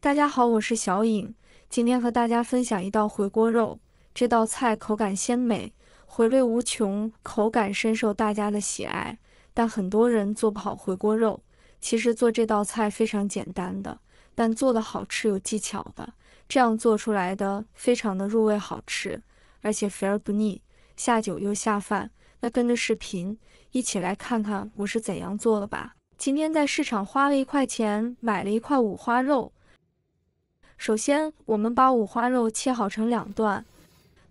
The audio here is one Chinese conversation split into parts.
大家好，我是小颖，今天和大家分享一道回锅肉。这道菜口感鲜美，回味无穷，口感深受大家的喜爱。但很多人做不好回锅肉。其实做这道菜非常简单的，但做的好吃有技巧的。这样做出来的非常的入味好吃，而且肥而不腻，下酒又下饭。那跟着视频一起来看看我是怎样做的吧。今天在市场花了1块钱买了一块五花肉。首先，我们把五花肉切好成2段。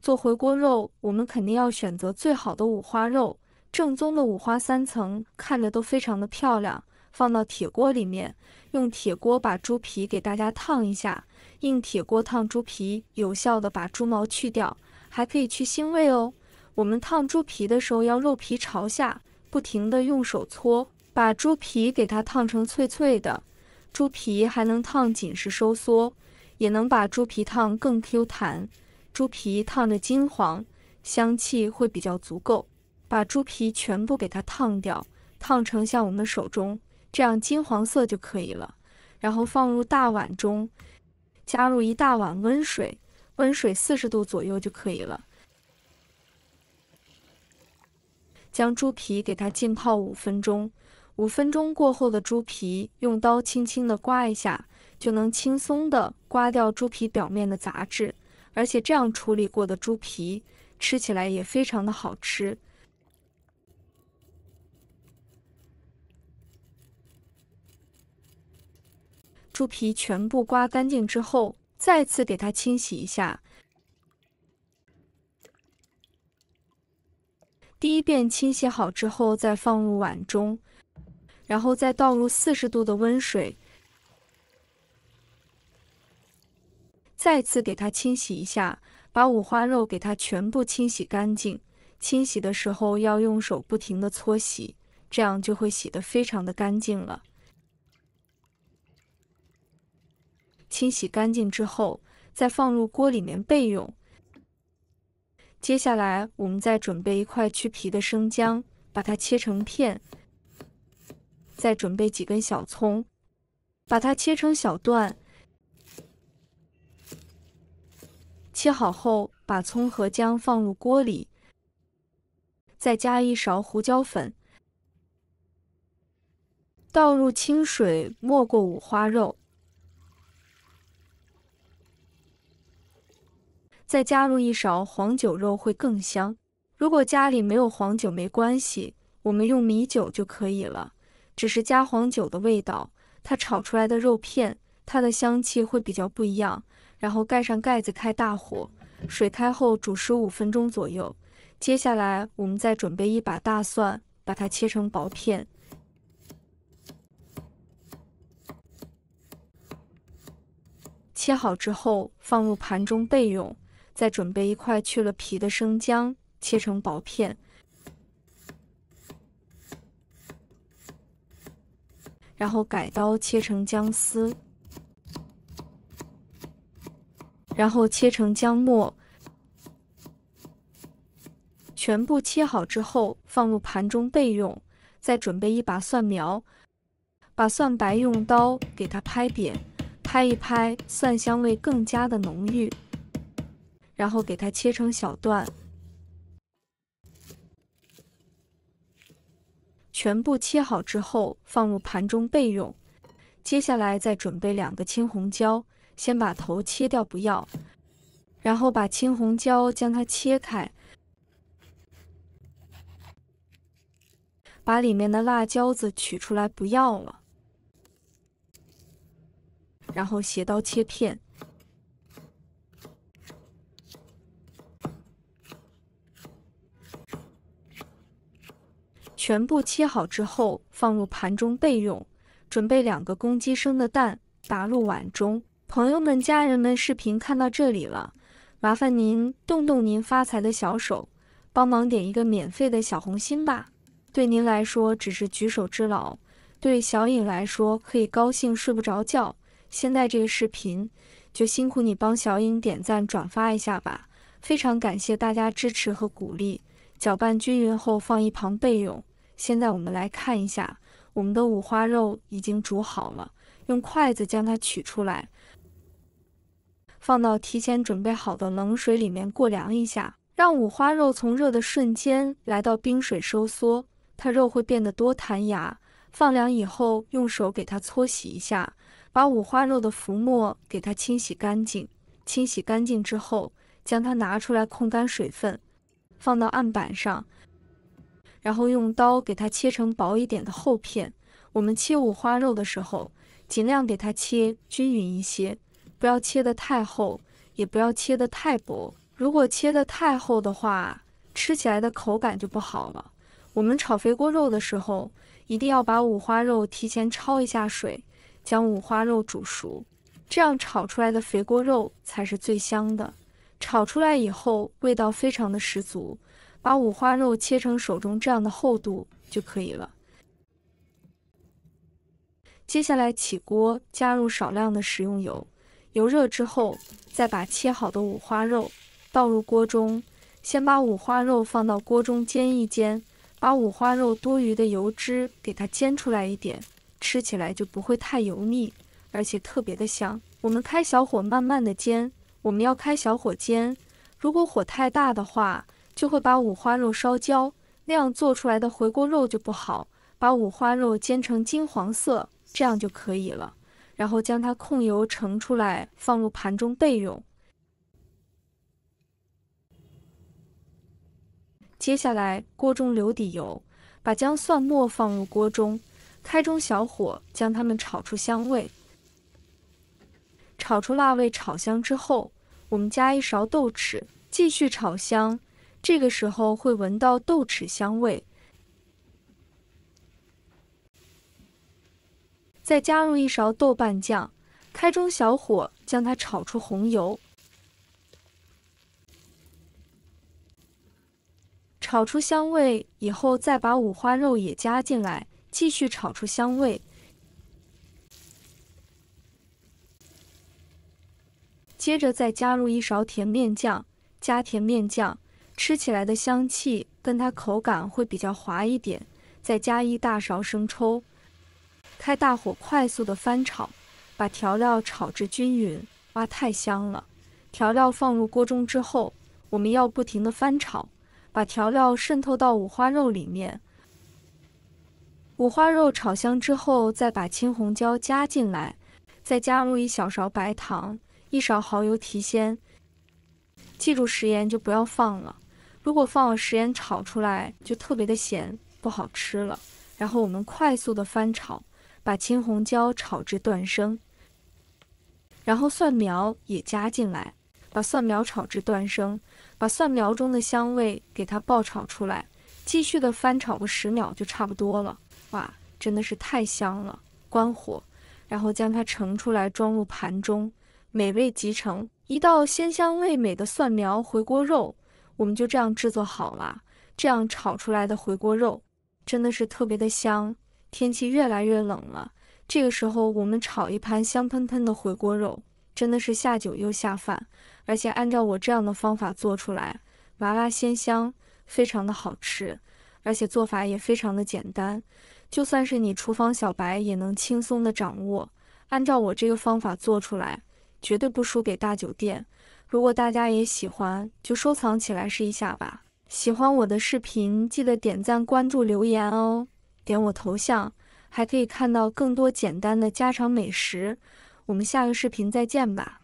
做回锅肉，我们肯定要选择最好的五花肉，正宗的五花3层，看着都非常的漂亮。放到铁锅里面，用铁锅把猪皮给大家烫一下。用铁锅烫猪皮，有效的把猪毛去掉，还可以去腥味哦。我们烫猪皮的时候要肉皮朝下，不停的用手搓，把猪皮给它烫成脆脆的。猪皮还能烫紧实收缩，也能把猪皮烫更 Q 弹。猪皮烫着金黄，香气会比较足够。把猪皮全部给它烫掉，烫成像我们手中这样金黄色就可以了。然后放入大碗中，加入1大碗温水，温水40度左右就可以了。将猪皮给它浸泡5分钟。5分钟过后的猪皮，用刀轻轻的刮一下，就能轻松的刮掉猪皮表面的杂质。而且这样处理过的猪皮，吃起来也非常的好吃。猪皮全部刮干净之后，再次给它清洗一下。第一遍清洗好之后，再放入碗中，然后再倒入40度的温水，再次给它清洗一下，把五花肉给它全部清洗干净。清洗的时候要用手不停的搓洗，这样就会洗得非常的干净了。清洗干净之后，再放入锅里面备用。接下来，我们再准备1块去皮的生姜，把它切成片。再准备几根小葱，把它切成小段。切好后，把葱和姜放入锅里，再加1勺胡椒粉，倒入清水没过五花肉，再加入1勺黄酒肉会更香。如果家里没有黄酒没关系，我们用米酒就可以了。只是加黄酒的味道，它炒出来的肉片，它的香气会比较不一样。然后盖上盖子，开大火，水开后煮15分钟左右。接下来我们再准备1把大蒜，把它切成薄片。切好之后放入盘中备用。再准备1块去了皮的生姜，切成薄片。然后改刀切成姜丝，然后切成姜末。全部切好之后放入盘中备用。再准备1把蒜苗，把蒜白用刀给它拍扁，拍一拍，蒜香味更加的浓郁。然后给它切成小段。全部切好之后放入盘中备用。接下来再准备2个青红椒，先把头切掉不要，然后把青红椒将它切开，把里面的辣椒子取出来不要了，然后斜刀切片。全部切好之后放入盘中备用。准备2个公鸡生的蛋，打入碗中。朋友们、家人们，视频看到这里了，麻烦您动动您发财的小手，帮忙点一个免费的小红心吧。对您来说只是举手之劳，对小颖来说可以高兴睡不着觉。现在这个视频就辛苦你帮小颖点赞转发一下吧，非常感谢大家支持和鼓励。搅拌均匀后放一旁备用。现在我们来看一下，我们的五花肉已经煮好了，用筷子将它取出来，放到提前准备好的冷水里面过凉一下，让五花肉从热的瞬间来到冰水收缩，它肉会变得多弹牙。放凉以后，用手给它搓洗一下，把五花肉的浮沫给它清洗干净。清洗干净之后，将它拿出来控干水分，放到案板上，然后用刀给它切成薄一点的厚片。我们切五花肉的时候，尽量给它切均匀一些，不要切得太厚，也不要切得太薄。如果切得太厚的话，吃起来的口感就不好了。我们炒肥锅肉的时候，一定要把五花肉提前焯一下水，将五花肉煮熟，这样炒出来的肥锅肉才是最香的。炒出来以后，味道非常的十足。把五花肉切成手中这样的厚度就可以了。接下来起锅，加入少量的食用油，油热之后，再把切好的五花肉倒入锅中，先把五花肉放到锅中煎一煎，把五花肉多余的油脂给它煎出来一点，吃起来就不会太油腻，而且特别的香。我们开小火慢慢的煎，我们要开小火煎，如果火太大的话，就会把五花肉烧焦，那样做出来的回锅肉就不好。把五花肉煎成金黄色，这样就可以了。然后将它控油盛出来，放入盘中备用。接下来锅中留底油，把姜蒜末放入锅中，开中小火将它们炒出香味。炒出辣味炒香之后，我们加一勺豆豉，继续炒香。这个时候会闻到豆豉香味，再加入一勺豆瓣酱，开中小火将它炒出红油。炒出香味以后，再把五花肉也加进来，继续炒出香味。接着再加入一勺甜面酱，加甜面酱，吃起来的香气跟它口感会比较滑一点。再加一大勺生抽，开大火快速的翻炒，把调料炒至均匀。哇，太香了！调料放入锅中之后，我们要不停的翻炒，把调料渗透到五花肉里面。五花肉炒香之后，再把青红椒加进来，再加入一小勺白糖，一勺蚝油提鲜。记住食盐就不要放了，如果放了食盐炒出来就特别的咸，不好吃了。然后我们快速的翻炒，把青红椒炒至断生，然后蒜苗也加进来，把蒜苗炒至断生，把蒜苗中的香味给它爆炒出来，继续的翻炒个10秒就差不多了。哇，真的是太香了！关火，然后将它盛出来装入盘中，美味即成。一道鲜香味美的蒜苗回锅肉，我们就这样制作好了。这样炒出来的回锅肉真的是特别的香。天气越来越冷了，这个时候我们炒一盘香喷喷的回锅肉，真的是下酒又下饭。而且按照我这样的方法做出来，麻辣鲜香，非常的好吃，而且做法也非常的简单，就算是你厨房小白也能轻松的掌握。按照我这个方法做出来，绝对不输给大酒店。如果大家也喜欢，就收藏起来试一下吧。喜欢我的视频，记得点赞、关注、留言哦。点我头像，还可以看到更多简单的家常美食。我们下个视频再见吧。